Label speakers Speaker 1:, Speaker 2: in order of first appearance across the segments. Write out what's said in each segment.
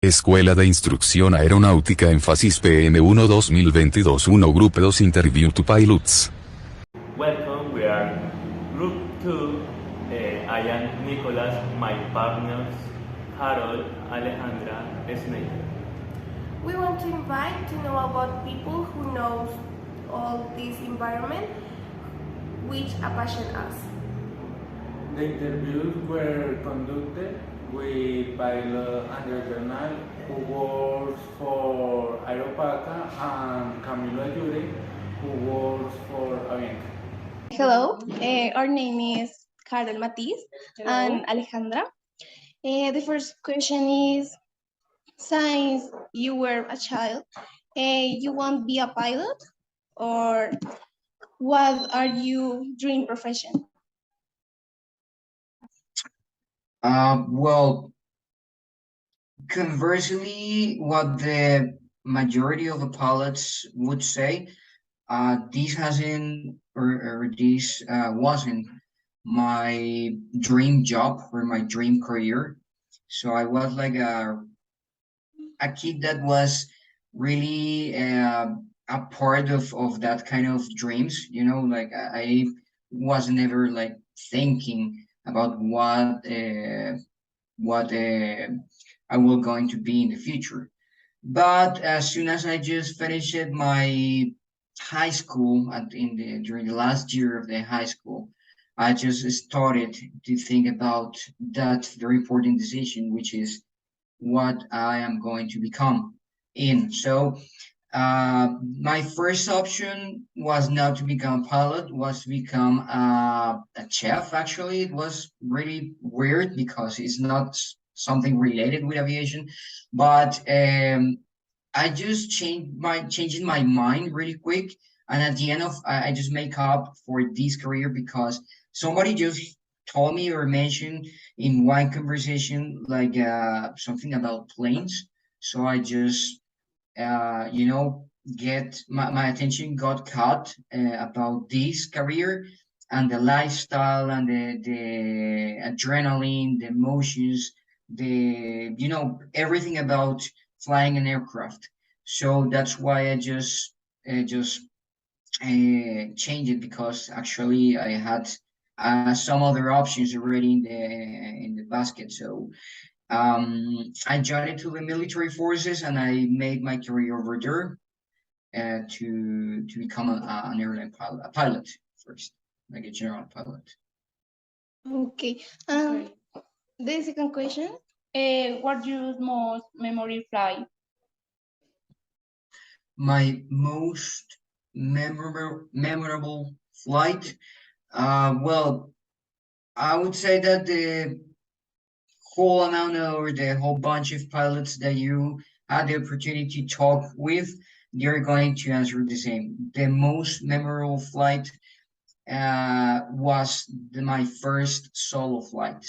Speaker 1: Escuela de Instrucción Aeronáutica Énfasis PM1 2022-1 Group 2 Interview to Pilots.
Speaker 2: Welcome, we are Group 2. I am Nicolas, my partners, Carol, Alejandra, Snake.
Speaker 3: We want to invite to know about people who knows all this environment, which passion us.
Speaker 4: The interviews were conducted with pilot Andrés Bernal, who works for Aeropaca, and Camilo Ayure, who works for Avianca.
Speaker 5: Hello, our name is Carol Matiz and Alejandra. The first question is, since you were a child, you want to be a pilot, or what are your dream profession?
Speaker 6: Well, conversely, what the majority of the pilots would say, this hasn't or this wasn't my dream job or my dream career. So I was like a kid that was really a part of that kind of dreams, you know, like I was never like thinking about what I will going to be in the future. But as soon as I just finished my high school during the last year of the high school, I just started to think about that very important decision, which is what I am going to become in. So my first option was not to become a pilot, was to become a chef. Actually, it was really weird because it's not something related with aviation, but I just changing my mind really quick. And at the end of, I just make up for this career because somebody just told me or mentioned in one conversation like something about planes. So I just you know, get my attention got caught about this career and the lifestyle and the adrenaline, the emotions, the you know everything about flying an aircraft. So that's why I just changed it because actually I had some other options already in the basket. So I joined to the military forces and I made my career over there to become an airline pilot, a pilot first, like a general pilot.
Speaker 5: Okay. The second question, what's your most memorable flight?
Speaker 6: My most memorable flight, well, I would say that the whole amount or the whole bunch of pilots that you had the opportunity to talk with, they're going to answer the same. The most memorable flight was my first solo flight,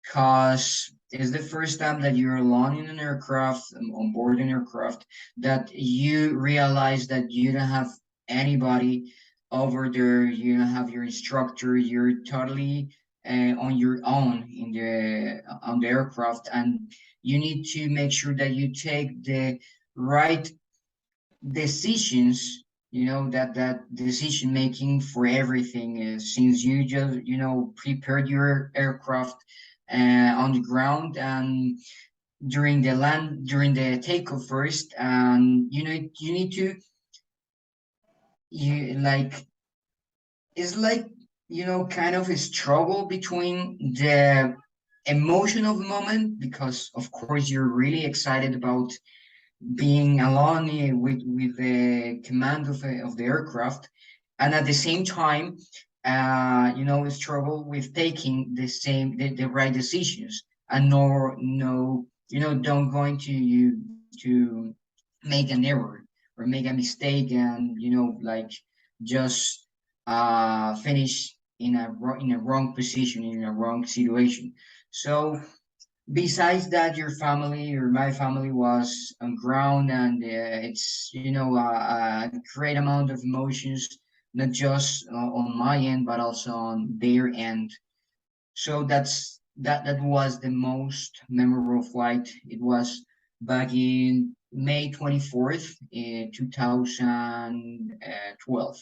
Speaker 6: because it's the first time that you're alone in an aircraft, on board an aircraft, that you realize that you don't have anybody over there, you don't have your instructor, you're totally on your own in on the aircraft, and you need to make sure that you take the right decisions, you know, that decision making for everything is, since you just prepared your aircraft on the ground and during the takeoff first, and you need to you like it's like kind of a struggle between the emotion of the moment, because of course you're really excited about being alone with the command of the aircraft, and at the same time struggle with taking the right decisions, and no don't going to you to make an error or make a mistake, and like just finish in a wrong position, in a wrong situation. So besides that, your family or my family was on ground, and it's a great amount of emotions, not just on my end but also on their end. So that was the most memorable flight. It was back in May 24th, 2012.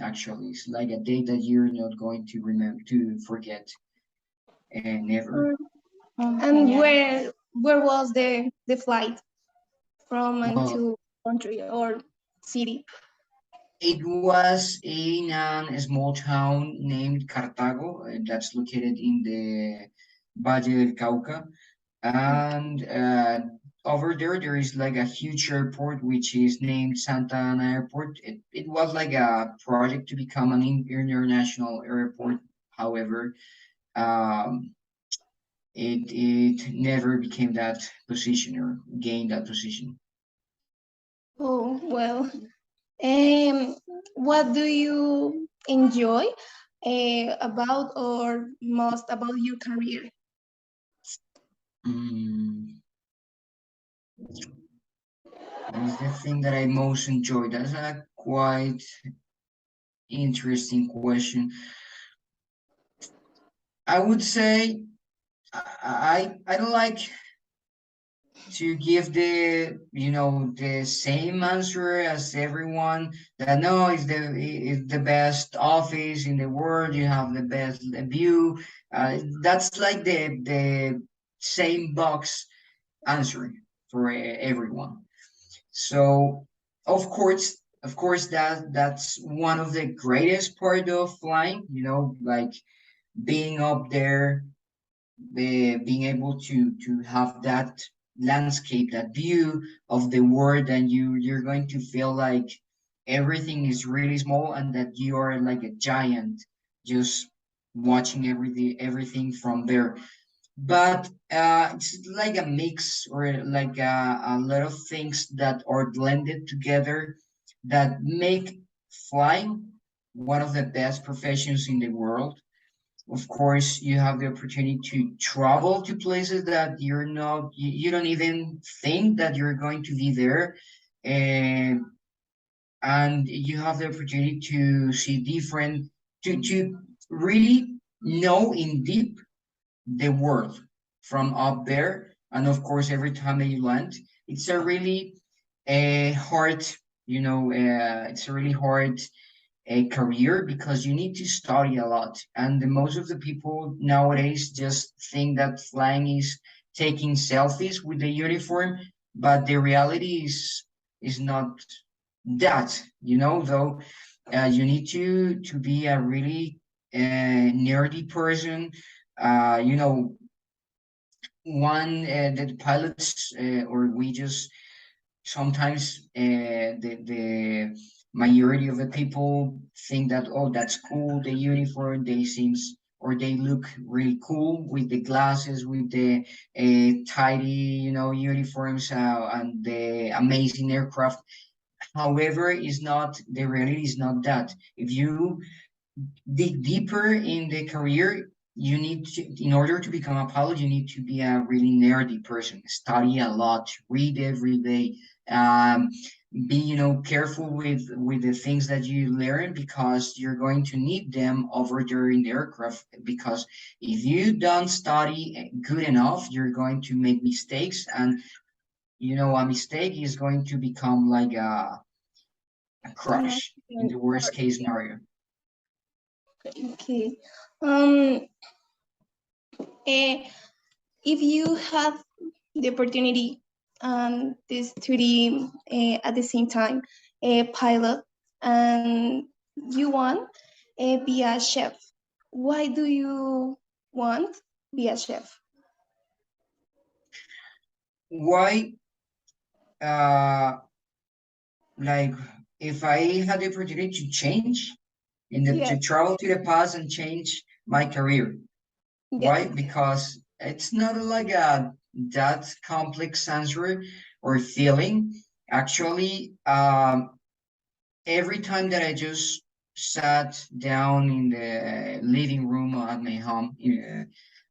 Speaker 6: Actually, it's like a date that you're not going to remember to forget, never.
Speaker 5: And where was the flight from and
Speaker 6: Well,
Speaker 5: to country or city?
Speaker 6: it was in a small town named Cartago, that's located in the Valle del Cauca. And over there is like a huge airport which is named Santa Ana Airport. It was like a project to become an international airport. However, um, it never became that position or gained that position.
Speaker 5: Oh, well. What do you enjoy about or most about your career?
Speaker 6: Mm, what is the thing that I most enjoy? That's a quite interesting question. I would say I don't like to give the same answer as everyone, that no, it's the best office in the world, you have the best view. That's like the same box answer for everyone. So of course that's one of the greatest part of flying, like being up there, being able to have that landscape, that view of the world, and you're going to feel like everything is really small and that you are like a giant, just watching everything from there. But it's like a mix, or like a lot of things that are blended together that make flying one of the best professions in the world. Of course, you have the opportunity to travel to places that you don't even think that you're going to be there. And you have the opportunity to see to really know in deep the world from up there. And of course, every time that you land, it's a really hard, it's a really hard a career, because you need to study a lot. And the most of the people nowadays just think that flying is taking selfies with the uniform, but the reality is not that, though. You need to be a really nerdy person. You know, one the pilots, or we just sometimes the majority of the people think that, oh, that's cool, the uniform, they seems, or they look really cool with the glasses, with the tidy, uniforms, and the amazing aircraft. However, is not the reality is not that. If you dig deeper in the career, you need to, in order to become a pilot, you need to be a really nerdy person, study a lot, read every day, be careful with the things that you learn, because you're going to need them over there in the aircraft. Because if you don't study good enough, you're going to make mistakes, and a mistake is going to become like a
Speaker 5: An
Speaker 6: crash in
Speaker 5: accident
Speaker 6: the worst
Speaker 5: or
Speaker 6: case scenario.
Speaker 5: okay. Um, if you have the opportunity and the study at the same time, a pilot, and you want be a chef, why do you want be a chef?
Speaker 6: Why? Like, if I had the opportunity to change, to
Speaker 5: Yes,
Speaker 6: travel to the past and change my career.
Speaker 5: yes,
Speaker 6: Why? Because it's not like a that complex answer or feeling. Actually, every time that I just sat down in the living room at my home,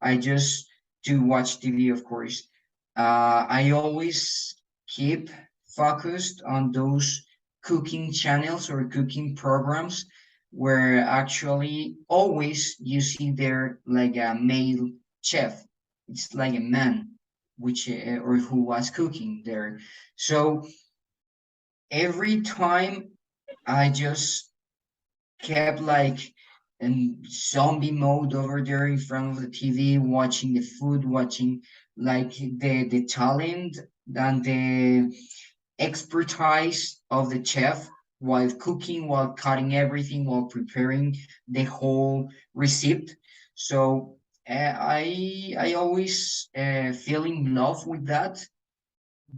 Speaker 6: I just do watch TV, of course. I always keep focused on those cooking channels or cooking programs, where actually always you see there like a male chef. It's like a man, which or who was cooking there. So every time I just kept like in zombie mode over there in front of the TV, watching the food, watching like the talent and the expertise of the chef while cooking, while cutting everything, while preparing the whole recipe. So I always feel in love with that.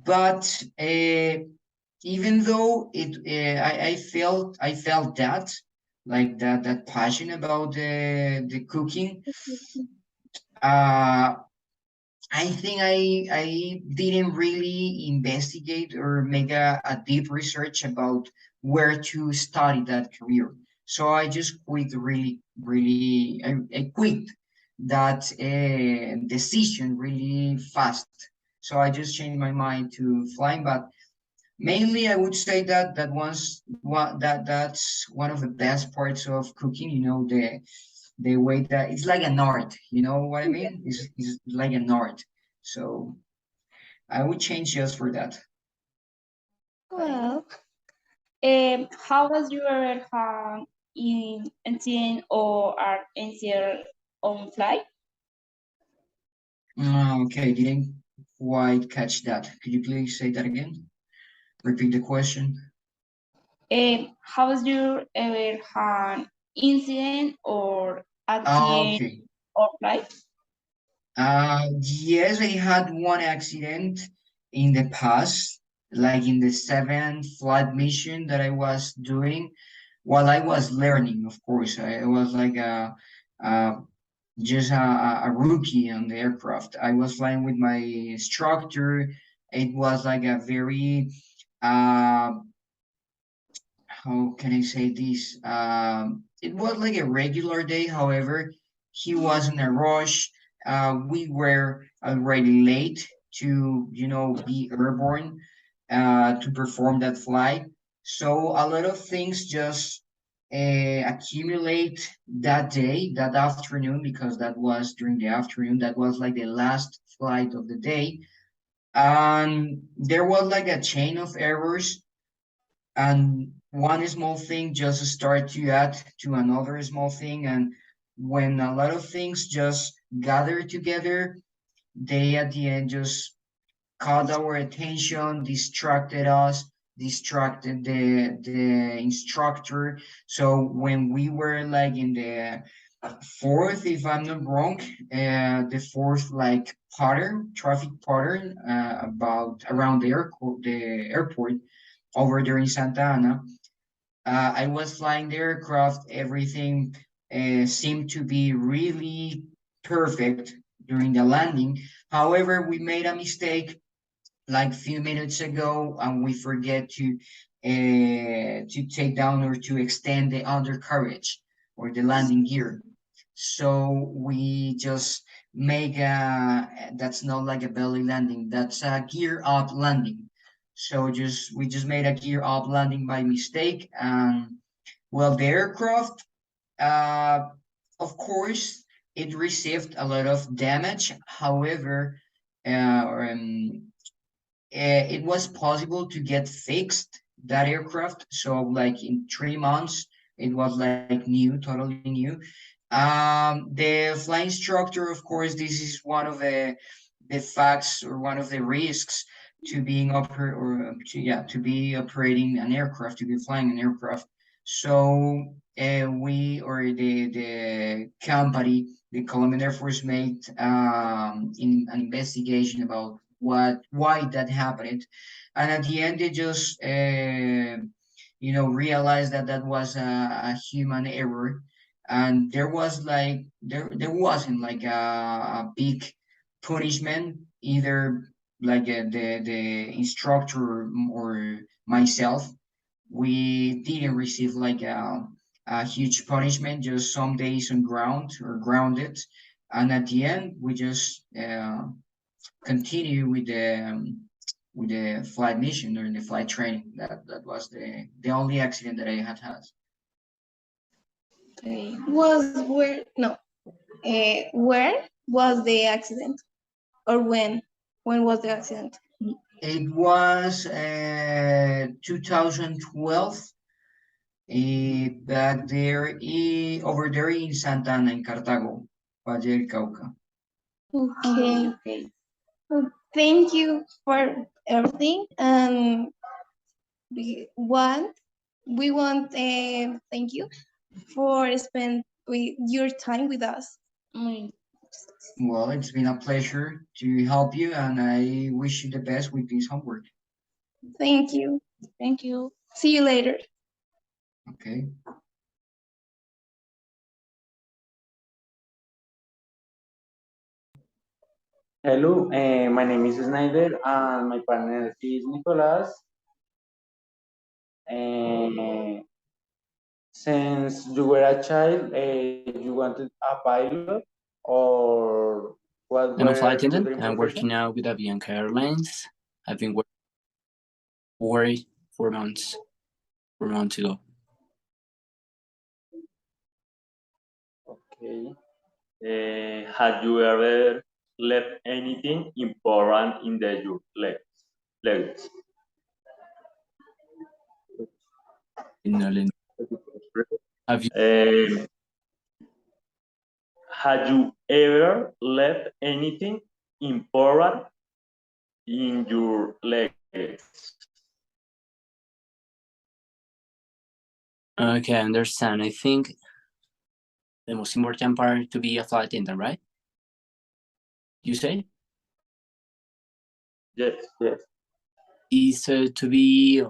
Speaker 6: But even though I felt that like that passion about the cooking, uh I think I didn't really investigate or make a deep research about where to study that career. So I just quit really I quit that decision really fast. So I just changed my mind to flying, but mainly I would say that's one of the best parts of cooking. The way that it's like an art. You know what I mean? It's like an art. So I would change just for that.
Speaker 5: Well, how was your in incident or incident on flight?
Speaker 6: Okay, didn't quite catch that. Could you please say that again? Repeat the question.
Speaker 5: How was your ever incident or accident
Speaker 6: Okay.
Speaker 5: or flight?
Speaker 6: Yes, I had one accident in the past, like in the seventh flight mission that I was doing while I was learning, of course. I was like a just a rookie on the aircraft. I was flying with my instructor. It was like a very uh, how can I say this? It was like a regular day. However, he was in a rush. We were already late to, be airborne, to perform that flight. So a lot of things just accumulate that day, that afternoon, because that was during the afternoon. That was like the last flight of the day. And there was like a chain of errors, and one small thing just start to add to another small thing, and when a lot of things just gather together, they at the end just caught our attention, distracted us, distracted the instructor. So when we were like in the fourth, if I'm not wrong, the fourth like traffic pattern, about around the airport over there in Santa Ana. I was flying the aircraft. Everything seemed to be really perfect during the landing. However, we made a mistake like few minutes ago, and we forget to take down or to extend the undercarriage or the landing gear. So we just make that's not like a belly landing. That's a gear up landing. So we just made a gear up landing by mistake, and well, the aircraft, uh, of course, it received a lot of damage. However, it was possible to get fixed that aircraft. So like in 3 months, it was like new, totally new. The flying instructor, of course, this is one of the facts or one of the risks to being to be operating an aircraft, to be flying an aircraft. So we or the company, the Colombian Air Force, made in an investigation about why that happened, and at the end they just realized that that was a human error, and there wasn't like a big punishment either, like the instructor or myself. We didn't receive like a huge punishment, just some days on ground or grounded, and at the end we just continue with the flight mission during the flight training. That was the only accident that I had.
Speaker 5: Okay. Where was the accident or when? When was the accident?
Speaker 6: It was 2012. Back there, over there in Santa Ana, in Cartago, Valle del Cauca.
Speaker 5: Okay. Well, thank you for everything. And we want thank you for spend with your time with us.
Speaker 6: Well, it's been a pleasure to help you, and I wish you the best with this homework.
Speaker 5: Thank you. Thank you. See you later.
Speaker 6: Okay.
Speaker 4: Hello, my name is Snyder, and my partner is Nicolas. Since you were a child, you wanted a pilot, or what
Speaker 7: I'm a
Speaker 4: were
Speaker 7: flight
Speaker 4: your
Speaker 7: attendant.
Speaker 4: dream
Speaker 7: I'm working
Speaker 4: profession?
Speaker 7: now with Avianca Airlines. I've been working for 4 months, 4 months ago.
Speaker 2: Okay. Have you ever left anything important in your legs?
Speaker 7: Have you?
Speaker 2: Um, have you ever left anything important in your legs?
Speaker 7: Okay, I understand. I think the most important part to be a flight attendant, right? You say?
Speaker 2: Yes, yes.
Speaker 7: Is to be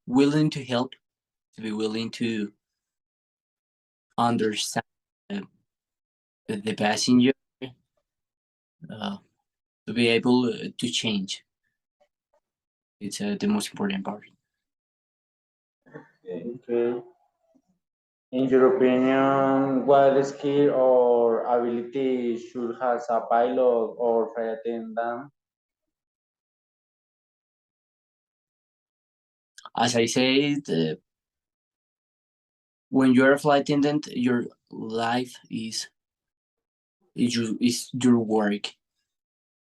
Speaker 7: willing to help, to be willing to understand the passenger, to be able to change. It's the most important part.
Speaker 4: Okay. In your opinion, what skill or ability should have a pilot or flight attendant?
Speaker 7: As I said, when you're a flight attendant, your life is your work,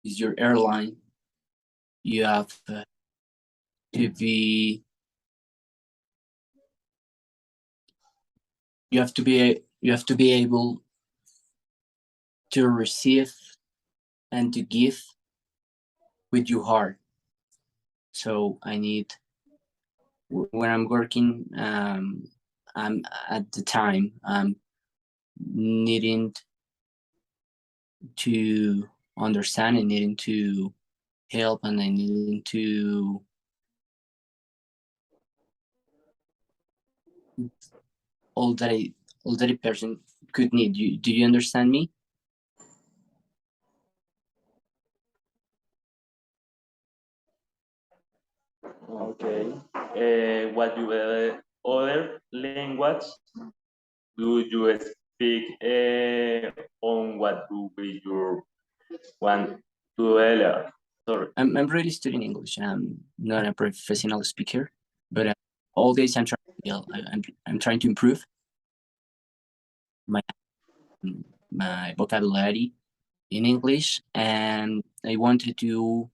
Speaker 7: is your airline. You have to be you have to be able to receive and to give with your heart. So I need, when I'm working, I'm at the time I'm needing to understand and needing to help, and I needing to all that a person could need. Do you understand me?
Speaker 2: Okay. What you other language do you speak on what do be your one to learn? Sorry.
Speaker 7: I'm really studying English. I'm not a professional speaker, but all days I'm trying. I'm trying to improve my vocabulary in English, and I wanted to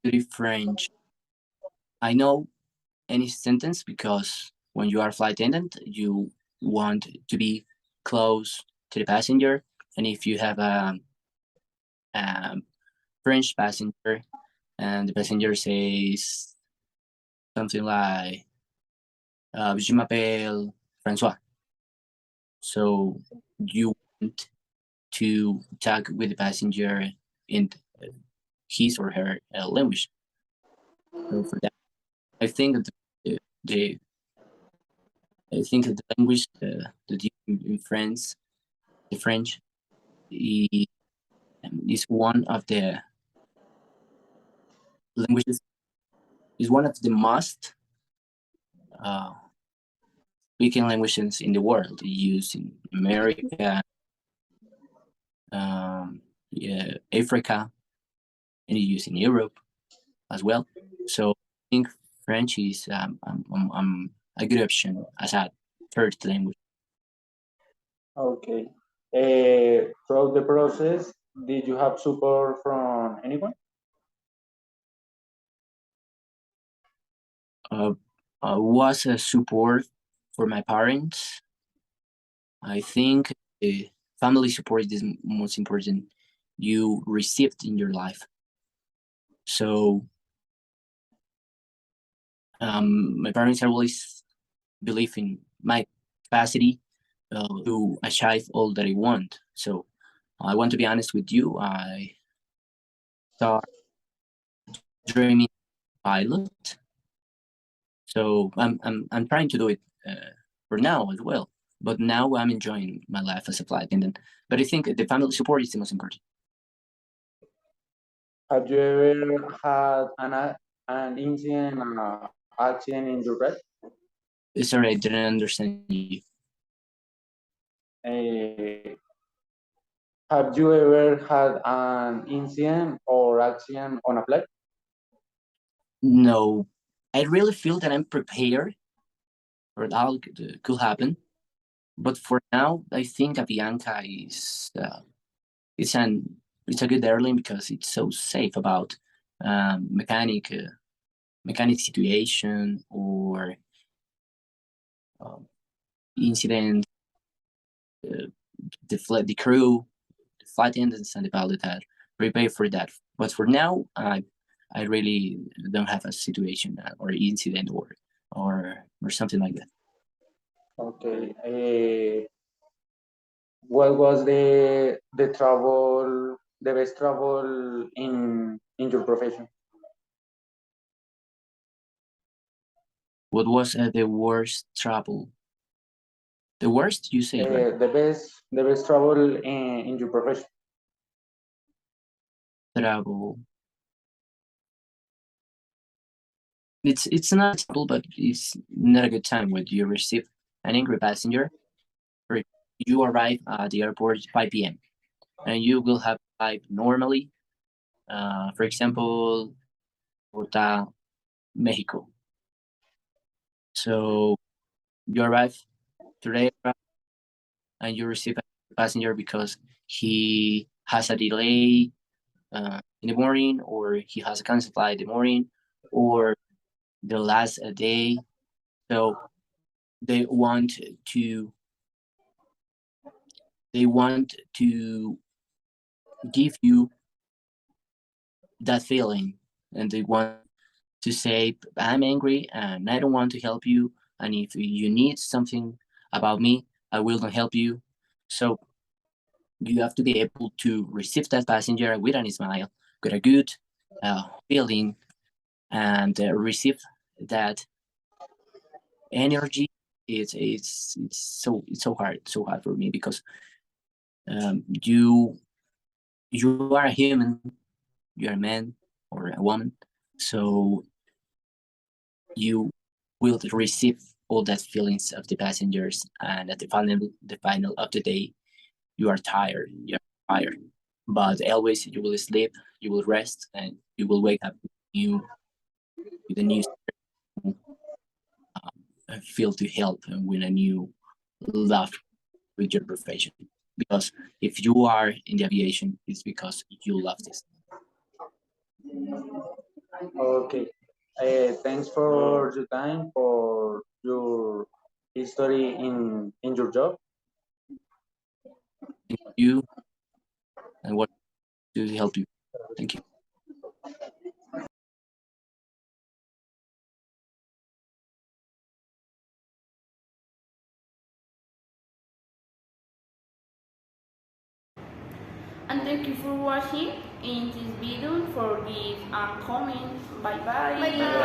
Speaker 7: study French. I know any sentence because when you are a flight attendant, you want to be close to the passenger, and if you have a French passenger and the passenger says something like je m'appelle Francois, so you want to talk with the passenger in his or her language. So for that, I think that the language that in France, the French, is one of the languages, is one of the most speaking languages in the world, used in America, Africa, and used in Europe as well. So I think French is a good option as a third language.
Speaker 4: Okay. Throughout the process, Did you have support from anyone?
Speaker 7: Was a support for my parents. I think family support is most important you received in your life. So my parents always believe in my capacity to achieve all that I want. So I want to be honest with you. I start dreaming pilot. So I'm trying to do it for now as well. But now I'm enjoying my life as a flight attendant. But I think the family support is the most important.
Speaker 4: Have you ever had an incident, accident in your bed?
Speaker 7: Sorry, I didn't understand you.
Speaker 4: Have you ever had an incident or accident on a flight?
Speaker 7: No, I really feel that I'm prepared for that could happen. But for now, I think Avianca is it's a good airline because it's so safe about mechanic situation or incident. The crew, the flight attendants, and the pilot had prepared for that. But for now, I really don't have a situation or incident or something like that.
Speaker 4: Okay. What was the best travel in your profession?
Speaker 7: What was the worst trouble? The worst, you say, right?
Speaker 4: The best travel in your profession.
Speaker 7: Trouble. It's not trouble, but it's not a good time when you receive an angry passenger. Or you arrive at the airport 5 p.m. and you will have arrived normally. For example, Bogota, Mexico. So you arrive today and you receive a passenger because he has a delay in the morning, or he has a cancelled flight in the morning, or the last day. So they want to give you that feeling, and they want to say, I'm angry and I don't want to help you, and if you need something about me, I will not help you. So you have to be able to receive that passenger with a smile, with a good feeling, and receive that energy. It's so hard for me because you are a human, you're a man or a woman, so you will receive all that feelings of the passengers, and at the final of the day, you're tired, but always you will sleep, you will rest, and you will wake up with a new feel to help and with a new love with your profession. Because if you are in the aviation, it's because you love this.
Speaker 4: Okay. Thanks for your time, for your history in your job.
Speaker 7: Thank you, and what to help you. Thank you.
Speaker 3: And thank you for watching in this video. For give and comment. Bye bye.